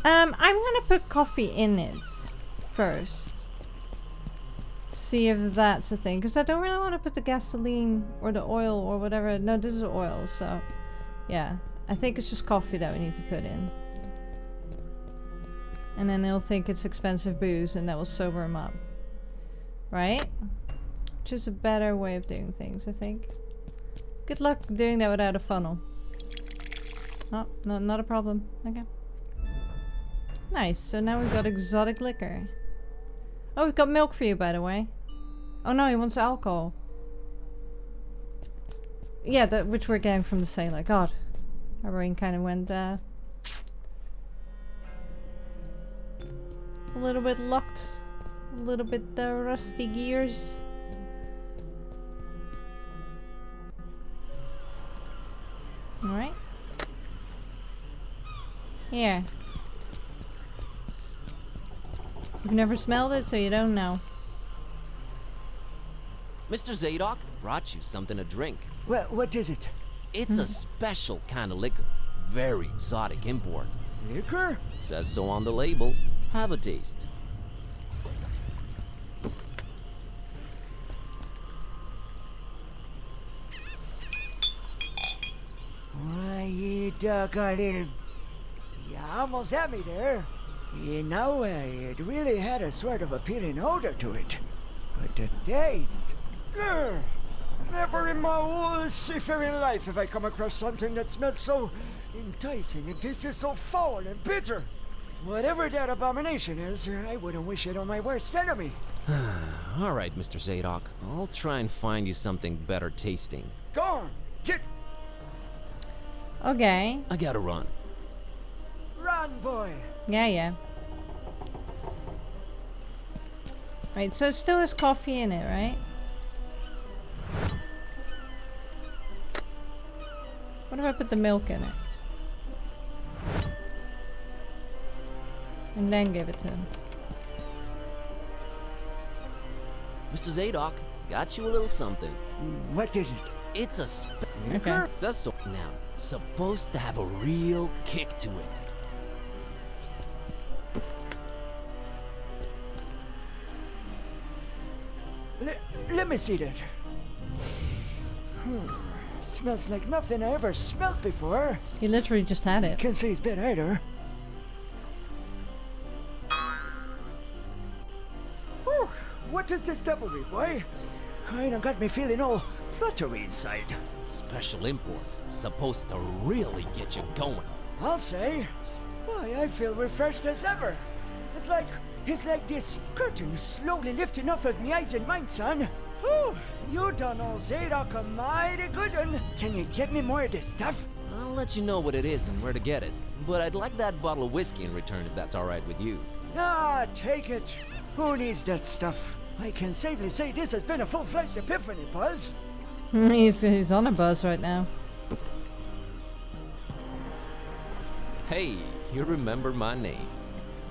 I'm gonna put coffee in it first. See if that's a thing. Because I don't really want to put the gasoline or the oil or whatever. No, this is oil, so... Yeah. I think it's just coffee that we need to put in. And then they'll think it's expensive booze and that will sober him up. Right? Which is a better way of doing things, I think. Good luck doing that without a funnel. Oh, no, not a problem. Okay. Nice, so now we've got exotic liquor. Oh, we've got milk for you, by the way. Oh no, he wants alcohol. Yeah, that which we're getting from the sailor. God. Our brain kind of went, a little bit locked. A little bit rusty gears. Alright. Here. You've never smelled it, so you don't know. Mr. Zadok, brought you something to drink. What is it? It's a special kind of liquor. Very exotic import. Liquor? Says so on the label. Have a taste. Why, you doggone little... You almost had me there. You know, it really had a sort of appealing odor to it. But the taste... Ugh, never in my whole seafaring life have I come across something that smelled so enticing and tasted so foul and bitter. Whatever that abomination is, I wouldn't wish it on my worst enemy. Alright, Mr. Zadok. I'll try and find you something better tasting. Go on, get... Okay. I gotta run. Run, boy. Yeah. Right, so it still has coffee in it, right? What if I put the milk in it? And then give it to him. Mr. Zadok, got you a little something. What is it? It's a Okay. says so now. Supposed to have a real kick to it. Let me see that. Smells like nothing I ever smelled before. He literally just had it. Can't say it's bad either. Whew, what is this devilry, boy? Kinda got me feeling all fluttery inside. Special import. Supposed to really get you going. I'll say. Why, I feel refreshed as ever. It's like this curtain slowly lifting off of me eyes and mind, son. Whew, you done all Zadok a mighty good one. Can you get me more of this stuff? I'll let you know what it is and where to get it. But I'd like that bottle of whiskey in return if that's alright with you. Ah, take it. Who needs that stuff? I can safely say this has been a full-fledged epiphany, Buzz. He's on a buzz right now. Hey, you remember my name.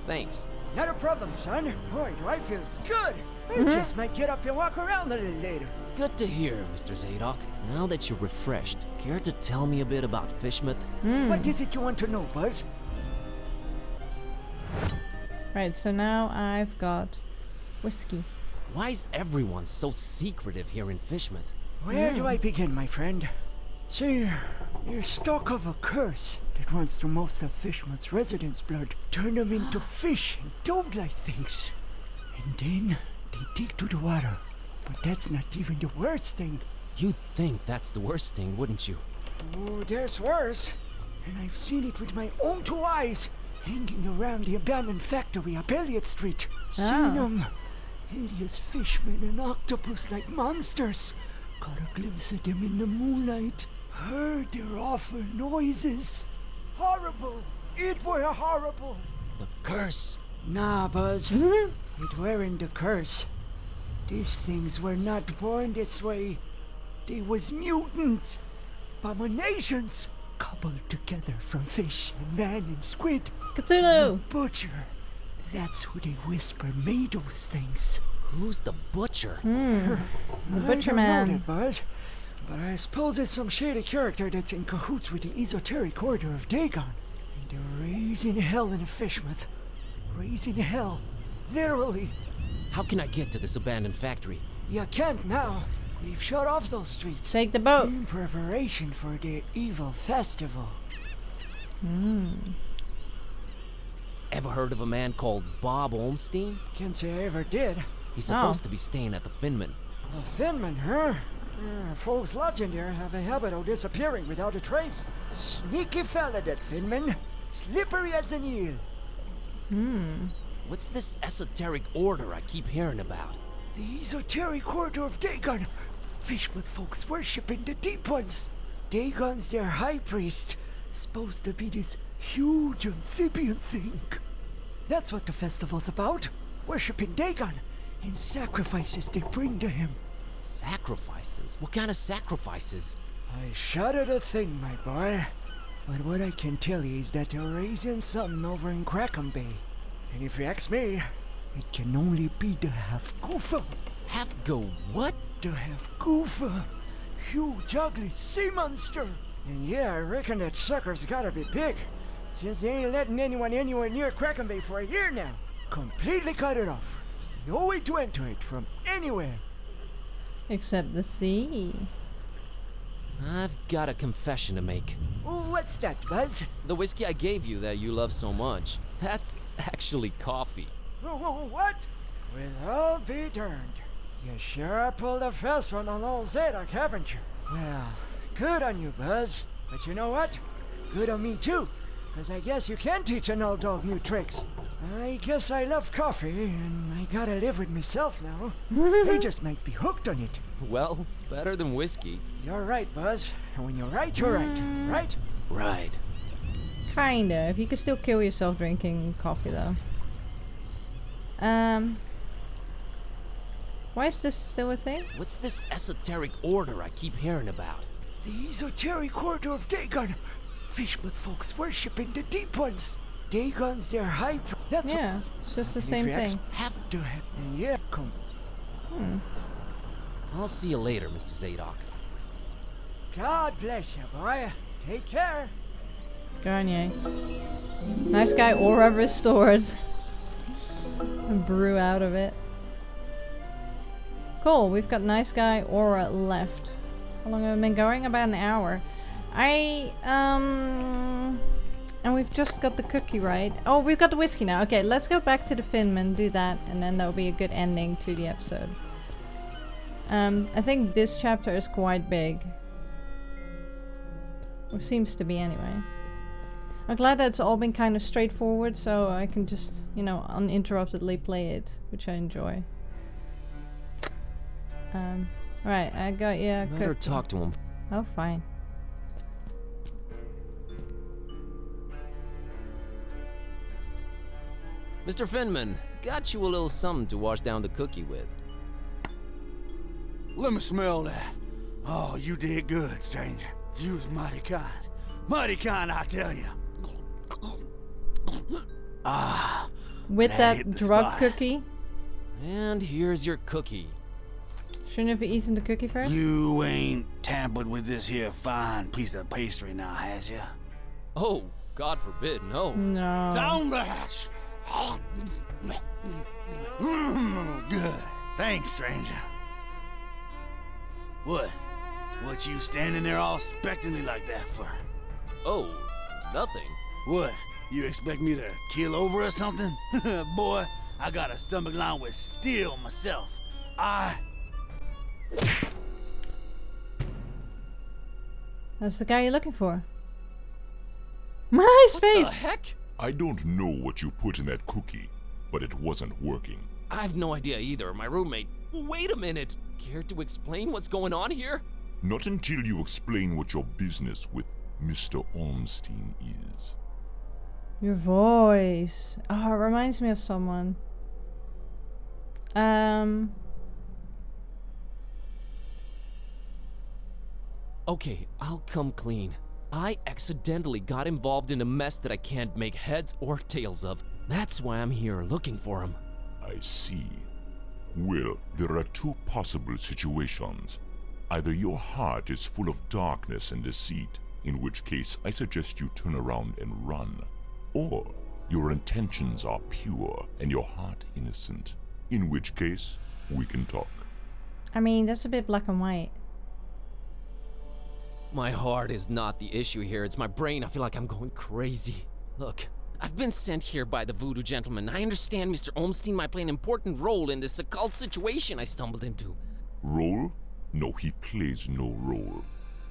Thanks. Not a problem, son. Boy, do I feel good. I just might get up and walk around a little later. Good to hear, Mr. Zadok. Now that you're refreshed, care to tell me a bit about Fishmouth? What is it you want to know, Buzz? Right, so now I've got whiskey. Why's everyone so secretive here in Fishmouth? Where do I begin, my friend? See, you're stuck of a curse that runs through most of Fishmouth's residents' blood. Turn them into fish and dog-like things. And then they dig to the water. But that's not even the worst thing. You'd think that's the worst thing, wouldn't you? Oh, there's worse. And I've seen it with my own two eyes, hanging around the abandoned factory up Elliott Street. Seen them. Hideous fishmen and octopus-like monsters. Caught a glimpse of them in the moonlight. Heard their awful noises. Horrible. It were horrible. The curse. Nah, Buzz. It weren't the curse. These things were not born this way. They was mutants. Abominations. Cobbled together from fish and man and squid. Cthulhu! The butcher. That's who they whisper made those things. Who's the butcher? The butcher I don't man. know that, Buzz. But I suppose it's some shady character that's in cahoots with the esoteric order of Dagon. And they're raising hell in Fishmouth. Raising hell. Literally. How can I get to this abandoned factory? You can't now. They've shut off those streets. Take the boat. In preparation for their evil festival. Ever heard of a man called Bob Olmstein? Can't say I ever did. He's supposed to be staying at the Finman. The Finman, huh? Folks lodging there have a habit of disappearing without a trace. Sneaky fella, that Finman. Slippery as an eel. What's this esoteric order I keep hearing about? The esoteric order of Dagon. Fishmouth folks worshiping the deep ones. Dagon's their high priest. Supposed to be this huge amphibian thing. That's what the festival's about. Worshipping Dagon and sacrifices they bring to him. Sacrifices? What kind of sacrifices? I shudder to think, my boy. But what I can tell you is that they're raising something over in Crackham Bay. And if you ask me, it can only be the half-goofa. Half-go what? The half-goofa. Huge, ugly sea monster. And yeah, I reckon that sucker's gotta be big. Since they ain't letting anyone anywhere near Crackham Bay for a year now. Completely cut it off. No way to enter it from anywhere. Except the sea. I've got a confession to make. What's that, Buzz? The whiskey I gave you that you love so much, that's actually coffee. What? Well, I'll be darned. You sure pulled a fast one on old Zadok, haven't you? Well, good on you, Buzz. But you know what? Good on me too. Because I guess you can teach an old dog new tricks. I guess I love coffee, and I gotta live with myself now. I just might be hooked on it. Well, better than whiskey. You're right, Buzz. And when you're right, you're right. Right? Right. Kinda. If you could still kill yourself drinking coffee, though. Why is this still a thing? What's this esoteric order I keep hearing about? The esoteric order of Dagon. Fishmouth folks worshipping the deep ones. They guns their high. That's Yeah, what, it's just the and same if you thing. have to have, and yeah, come. I'll see you later, Mr. Zadok. God bless you, boy. Take care. Garnier. Nice guy aura restored. And brew out of it. Cool, we've got nice guy aura left. How long have we been going? About an hour. And we've just got the cookie, right? Oh, we've got the whiskey now. Okay, let's go back to the Finman, do that, and then that'll be a good ending to the episode. I think this chapter is quite big. Or seems to be anyway. I'm glad that it's all been kind of straightforward, so I can just, you know, uninterruptedly play it, which I enjoy. Right, I got you. Better talk to him. Oh, fine. Mr. Finman, got you a little something to wash down the cookie with. Let me smell that. Oh, you did good, stranger. You was mighty kind. Mighty kind, I tell you. Ah. With that hit the drug spot. cookie? And here's your cookie. Shouldn't have eaten the cookie first? You ain't tampered with this here fine piece of pastry now, has you? Oh, God forbid, no. No. Down the hatch. Good. Thanks, stranger. What? What you standing there all expectantly like that for? Oh, nothing. What? You expect me to keel over or something? Boy, I got a stomach lined with steel myself. That's the guy you're looking for. His face! What the heck? I don't know what you put in that cookie, but it wasn't working. I have no idea either. My roommate. Wait a minute. Care to explain what's going on here? Not until you explain what your business with Mr. Ormstein is. Your voice. Oh, it reminds me of someone. Okay, I'll come clean. I accidentally got involved in a mess that I can't make heads or tails of. That's why I'm here looking for him. I see. Well, there are two possible situations. Either your heart is full of darkness and deceit, in which case I suggest you turn around and run. Or your intentions are pure and your heart innocent, in which case we can talk. I mean, that's a bit black and white. My heart is not the issue here. It's my brain. I feel like I'm going crazy. Look, I've been sent here by the voodoo gentleman. I understand Mr. Ormstein might play an important role in this occult situation I stumbled into. Role? No, he plays no role.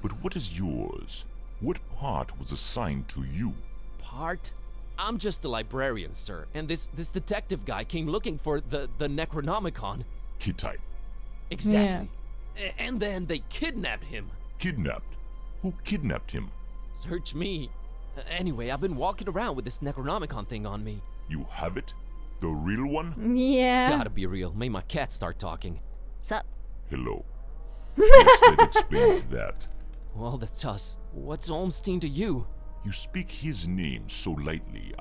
But what is yours? What part was assigned to you? Part? I'm just a librarian, sir. And this detective guy came looking for the Necronomicon. Hittite. Exactly. And then they kidnapped him. Kidnapped? Who kidnapped him? Search me. Anyway, I've been walking around with this Necronomicon thing on me. You have it? The real one? Yeah. It's gotta be real. Made my cat start talking. Sup? Hello. Yes, that explains that. Well, that's us. What's Ormstein to you? You speak his name so lightly,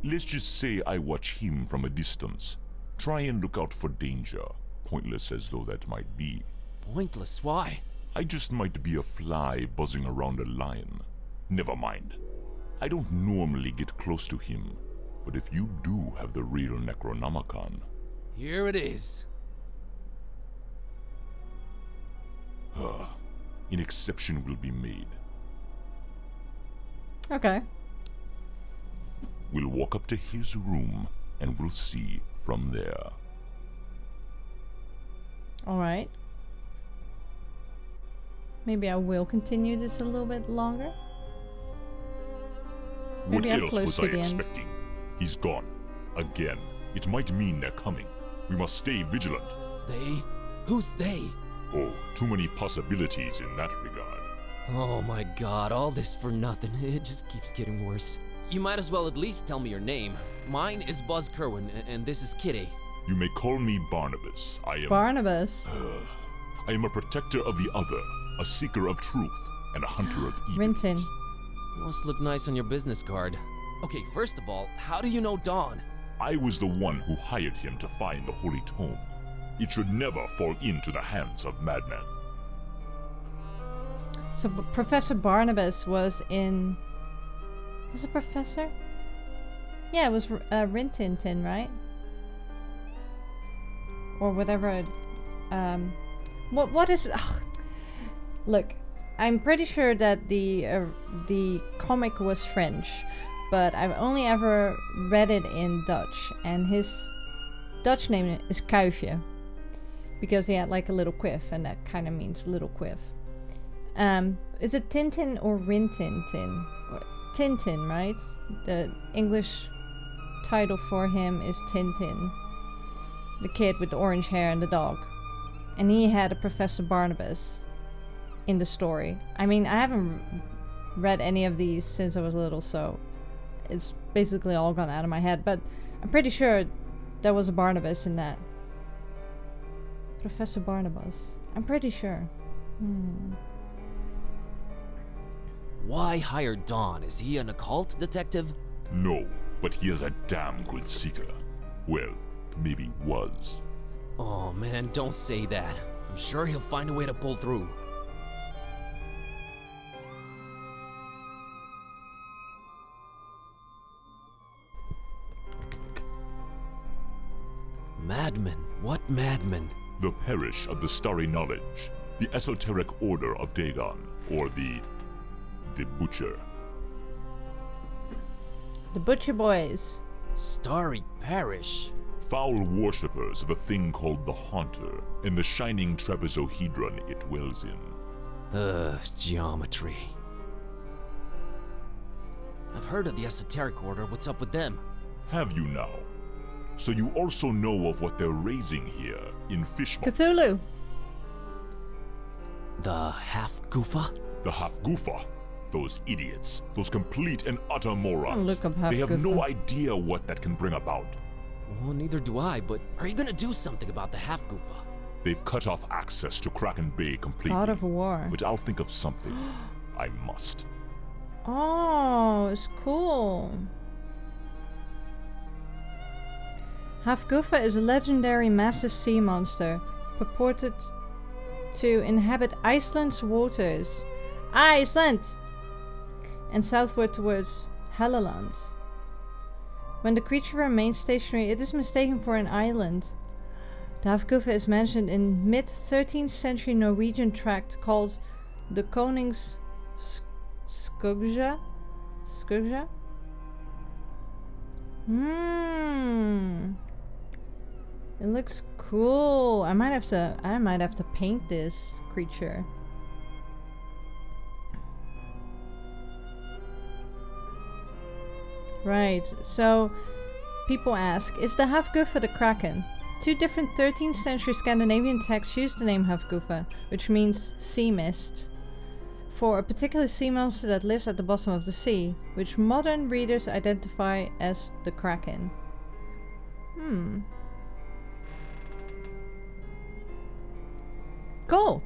let's just say I watch him from a distance. Try and look out for danger, pointless as though that might be. Pointless? Why? I just might be a fly buzzing around a lion. Never mind. I don't normally get close to him, but if you do have the real Necronomicon... Here it is. An exception will be made. Okay. We'll walk up to his room, and we'll see from there. Alright. Maybe I will continue this a little bit longer. What Maybe I'm else close was to I the end. expecting? He's gone. Again. It might mean they're coming. We must stay vigilant. They? Who's they? Oh, too many possibilities in that regard. Oh my god, all this for nothing. It just keeps getting worse. You might as well at least tell me your name. Mine is Buzz Kerwin, and this is Kitty. You may call me Barnabas. I am... Barnabas. I am a protector of the other, a seeker of truth, and a hunter of evil. Rinton. Must look nice on your business card. Okay, first of all, how do you know Dawn? I was the one who hired him to find the Holy Tome. It should never fall into the hands of madmen. So Professor Barnabas was in... Was it Professor? Yeah, it was Rin Tin Tin, right? Or whatever. What is... Ugh. Look, I'm pretty sure that the comic was French, but I've only ever read it in Dutch, and his Dutch name is Kuifje, because he had like a little quiff, and that kind of means little quiff. Is it Tintin or Rin Tin Tin? Tintin, right? The English title for him is Tintin. The kid with the orange hair and the dog. And he had a Professor Barnabas in the story. I mean, I haven't read any of these since I was little, so it's basically all gone out of my head. But I'm pretty sure there was a Barnabas in that. Professor Barnabas. I'm pretty sure. Why hire Dawn? Is he an occult detective? No, but he is a damn good seeker. Well, maybe was. Oh man, don't say that. I'm sure he'll find a way to pull through. Madmen? What madmen? The Parish of the Starry Knowledge, the Esoteric Order of Dagon, or the Butcher. The Butcher Boys. Starry Parish? Foul worshippers of a thing called the Haunter, and the shining trapezohedron it dwells in. Geometry. I've heard of the Esoteric Order. What's up with them? Have you now? So you also know of what they're raising here in Fishmouth? Cthulhu. The Half-Goofa? The Half-Goofa. Those idiots. Those complete and utter morons. Look up they have no Half-Goofa. idea what that can bring about. Well, neither do I, but are you gonna do something about the Half-Goofa? They've cut off access to Kraken Bay completely. God of War. But I'll think of something. I must. Oh, it's cool. Half-Goofa is a legendary massive sea monster purported to inhabit Iceland's waters. Iceland! And southward towards Helluland. When the creature remains stationary, it is mistaken for an island. The Half-Goofa is mentioned in mid-13th century Norwegian tract called the Konings Skugja? Skugja? It looks cool. I might have to paint this creature. Right, so people ask, is the Half-Goofa the Kraken? Two different 13th century Scandinavian texts use the name Half-Goofa, which means sea mist, for a particular sea monster that lives at the bottom of the sea, which modern readers identify as the Kraken. Cool!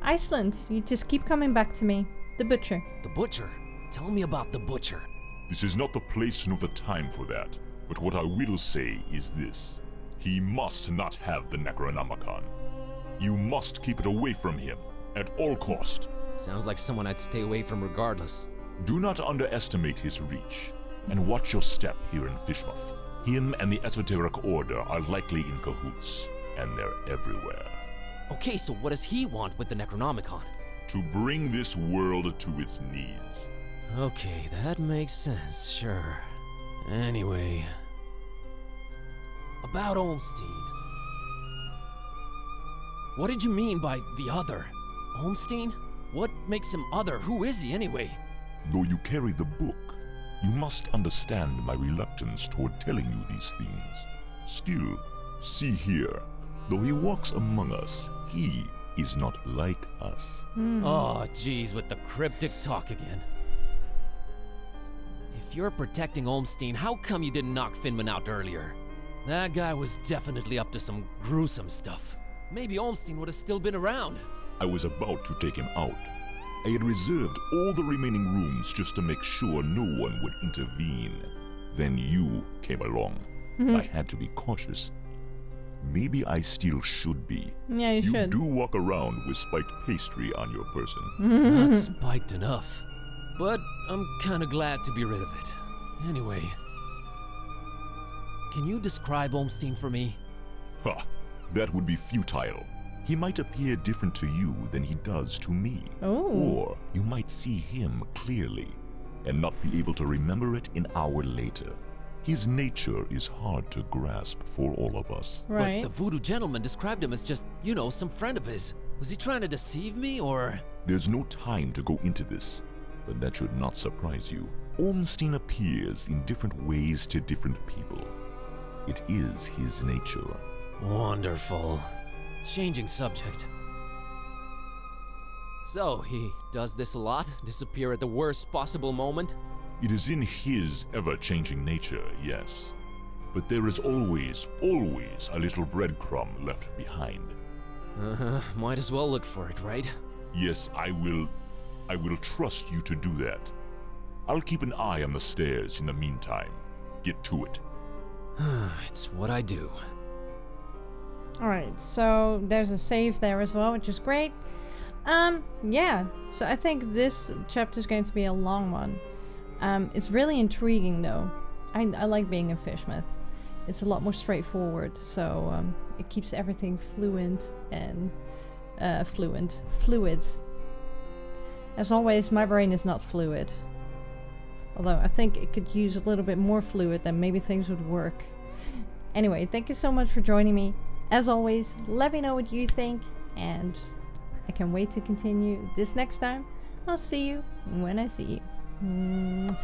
Iceland, you just keep coming back to me. The Butcher. The Butcher? Tell me about the Butcher. This is not the place nor the time for that, but what I will say is this. He must not have the Necronomicon. You must keep it away from him, at all cost. Sounds like someone I'd stay away from regardless. Do not underestimate his reach, and watch your step here in Fishmouth. Him and the Esoteric Order are likely in cahoots, and they're everywhere. Okay, so what does he want with the Necronomicon? To bring this world to its knees. Okay, that makes sense, sure. Anyway... About Olmstein. What did you mean by the other? Olmstein? What makes him other? Who is he anyway? Though you carry the book, you must understand my reluctance toward telling you these things. Still, see here, though he walks among us, he is not like us. Oh, jeez, with the cryptic talk again. If you're protecting Olmstein, how come you didn't knock Finman out earlier? That guy was definitely up to some gruesome stuff. Maybe Olmstein would have still been around. I was about to take him out, I had reserved all the remaining rooms just to make sure no one would intervene. Then you came along. I had to be cautious. Maybe I still should be. Yeah, you should. do walk around with spiked pastry on your person. Not spiked enough. But I'm kinda glad to be rid of it. Anyway, can you describe Olmstein for me? Ha! That would be futile. He might appear different to you than he does to me. Oh. Or you might see him clearly and not be able to remember it an hour later. His nature is hard to grasp for all of us. Right. But the voodoo gentleman described him as just, you know, some friend of his. Was he trying to deceive me, or...? There's no time to go into this, but that should not surprise you. Olmstein appears in different ways to different people. It is his nature. Wonderful. Changing subject. So, he does this a lot? Disappear at the worst possible moment? It is in his ever-changing nature, yes. But there is always a little breadcrumb left behind. Might as well look for it, right? Yes, I will trust you to do that. I'll keep an eye on the stairs in the meantime. Get to it. It's what I do. Alright, so there's a save there as well, which is great. Yeah, so I think this chapter is going to be a long one. It's really intriguing though. I like being a fishsmith. It's a lot more straightforward, so it keeps everything fluid and fluid. As always, my brain is not fluid. Although I think it could use a little bit more fluid, then maybe things would work. Anyway, thank you so much for joining me. As always, let me know what you think, and I can't wait to continue this next time. I'll see you when I see you.